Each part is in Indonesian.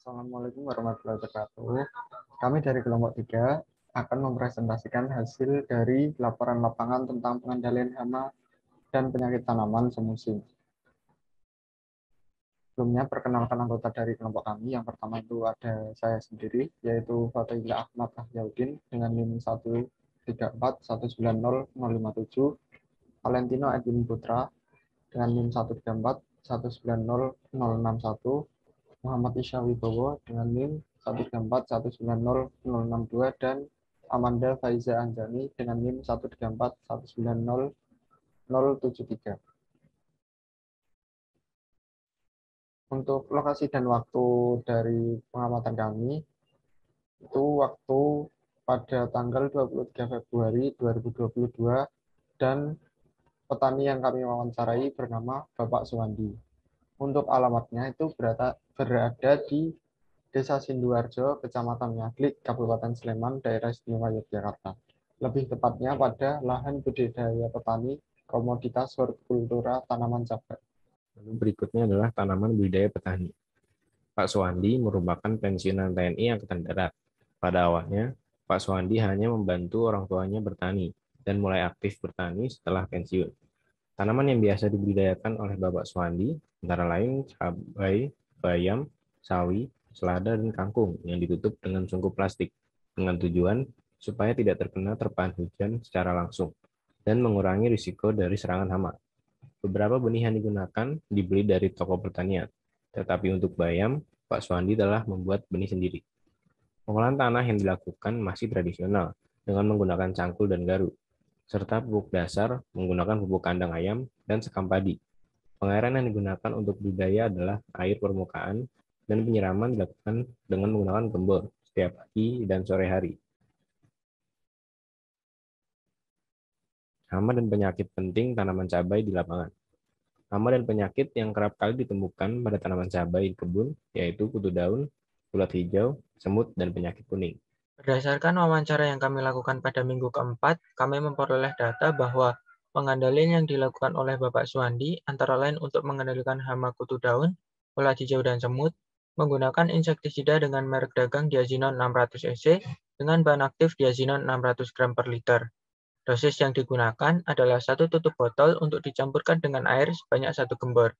Assalamualaikum warahmatullahi wabarakatuh. Kami dari kelompok 3 akan mempresentasikan hasil dari laporan lapangan tentang pengendalian hama dan penyakit tanaman semusim. Sebelumnya, perkenalkan anggota dari kelompok kami. Yang pertama itu ada saya sendiri, yaitu Fatihillah Ahmad Ahyaudin dengan NIM 134190057, Valentino Edwin Putra dengan NIM 134190061, Muhammad Isya Wibowo dengan NIM 134190062, dan Amanda Faiza Anjani dengan NIM 134190073. Untuk lokasi dan waktu dari pengamatan kami, itu waktu pada tanggal 23 Februari 2022, dan petani yang kami wawancarai bernama Bapak Suwandi. Untuk alamatnya itu berada di Desa Sinduarjo, Kecamatan Nyaglik, Kabupaten Sleman, Daerah Istimewa Yogyakarta. Lebih tepatnya pada lahan budidaya petani komoditas hortikultura tanaman cabai. Lalu berikutnya adalah tanaman budidaya petani. Pak Suwandi merupakan pensiunan TNI Angkatan Darat. Pada awalnya, Pak Suwandi hanya membantu orang tuanya bertani dan mulai aktif bertani setelah pensiun. Tanaman yang biasa dibudidayakan oleh Bapak Suwandi antara lain cabai, bayam, sawi, selada, dan kangkung yang ditutup dengan sungkup plastik dengan tujuan supaya tidak terkena terpaan hujan secara langsung dan mengurangi risiko dari serangan hama. Beberapa benih yang digunakan dibeli dari toko pertanian, tetapi untuk bayam, Pak Suwandi telah membuat benih sendiri. Pengolahan tanah yang dilakukan masih tradisional dengan menggunakan cangkul dan garu, serta pupuk dasar menggunakan pupuk kandang ayam dan sekam padi. Pengairan yang digunakan untuk budidaya adalah air permukaan dan penyiraman dilakukan dengan menggunakan gembor setiap pagi dan sore hari. Hama dan penyakit penting tanaman cabai di lapangan. Hama dan penyakit yang kerap kali ditemukan pada tanaman cabai di kebun yaitu kutu daun, ulat hijau, semut, dan penyakit kuning. Berdasarkan wawancara yang kami lakukan pada minggu keempat, kami memperoleh data bahwa pengendalian yang dilakukan oleh Bapak Suwandi antara lain untuk mengendalikan hama kutu daun, ulat hijau, dan semut, menggunakan insektisida dengan merek dagang Diazinon 600 EC dengan bahan aktif Diazinon 600 gram per liter. Dosis yang digunakan adalah 1 tutup botol untuk dicampurkan dengan air sebanyak 1 gembor.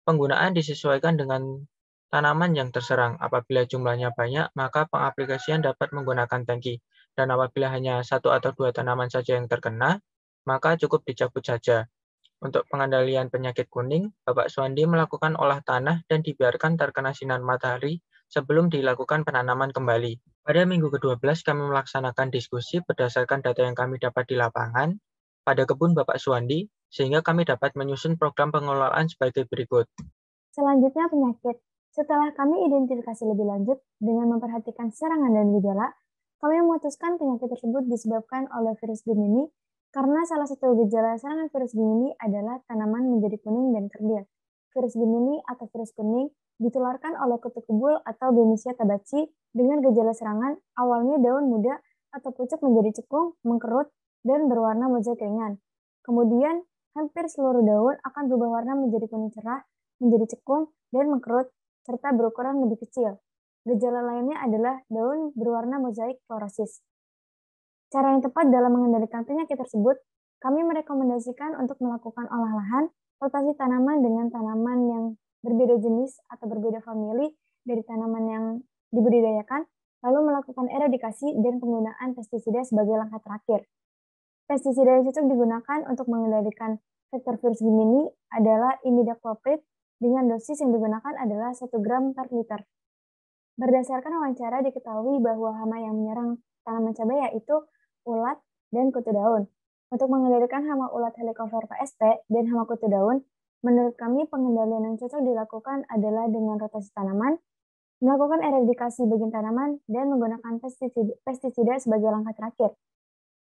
Penggunaan disesuaikan dengan tanaman yang terserang. Apabila jumlahnya banyak, maka pengaplikasian dapat menggunakan tangki. Dan apabila hanya 1 atau 2 tanaman saja yang terkena, maka cukup dicabut saja. Untuk pengendalian penyakit kuning, Bapak Suwandi melakukan olah tanah dan dibiarkan terkena sinar matahari sebelum dilakukan penanaman kembali. Pada minggu ke-12, kami melaksanakan diskusi berdasarkan data yang kami dapat di lapangan pada kebun Bapak Suwandi, sehingga kami dapat menyusun program pengelolaan sebagai berikut. Selanjutnya penyakit. Setelah kami identifikasi lebih lanjut dengan memperhatikan serangan dan gejala, kami memutuskan penyakit tersebut disebabkan oleh virus Gemini karena salah satu gejala serangan virus Gemini adalah tanaman menjadi kuning dan kerdil. Virus Gemini atau virus kuning ditularkan oleh kutu kebul atau Bemisia tabaci dengan gejala serangan awalnya daun muda atau pucuk menjadi cekung, mengkerut, dan berwarna mozaik ringan. Kemudian, hampir seluruh daun akan berubah warna menjadi kuning cerah, menjadi cekung, dan mengkerut, serta berukuran lebih kecil. Gejala lainnya adalah daun berwarna mozaik klorosis. Cara yang tepat dalam mengendalikan penyakit tersebut, kami merekomendasikan untuk melakukan olah lahan, rotasi tanaman dengan tanaman yang berbeda jenis atau berbeda famili dari tanaman yang dibudidayakan, lalu melakukan eradikasi dan penggunaan pestisida sebagai langkah terakhir. Pestisida yang cocok digunakan untuk mengendalikan vektor virus Gemini adalah imidacloprid dengan dosis yang digunakan adalah 1 gram per liter. Berdasarkan wawancara diketahui bahwa hama yang menyerang tanaman cabai yaitu ulat dan kutu daun. Untuk mengendalikan hama ulat Helicoverpa sp dan hama kutu daun, menurut kami pengendalian yang cocok dilakukan adalah dengan rotasi tanaman, melakukan eradikasi bagian tanaman, dan menggunakan pestisida sebagai langkah terakhir.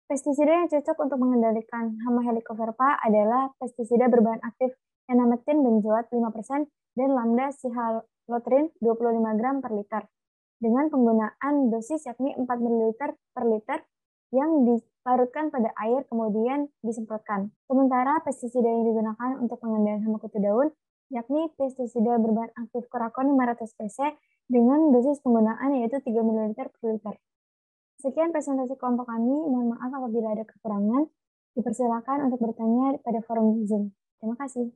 Pestisida yang cocok untuk mengendalikan hama Helicoverpa adalah pestisida berbahan aktif enametin benzoat 5% dan lambda cihalotrin 25 gram per liter dengan penggunaan dosis yakni 4 ml per liter yang dilarutkan pada air kemudian disemprotkan. Sementara pestisida yang digunakan untuk pengendalian hama kutu daun yakni pestisida berbahan aktif Korakon 500 cc dengan dosis penggunaan yaitu 3 ml per liter. Sekian presentasi kelompok kami. Mohon maaf apabila ada kekurangan. Dipersilakan untuk bertanya pada forum Zoom. Terima kasih.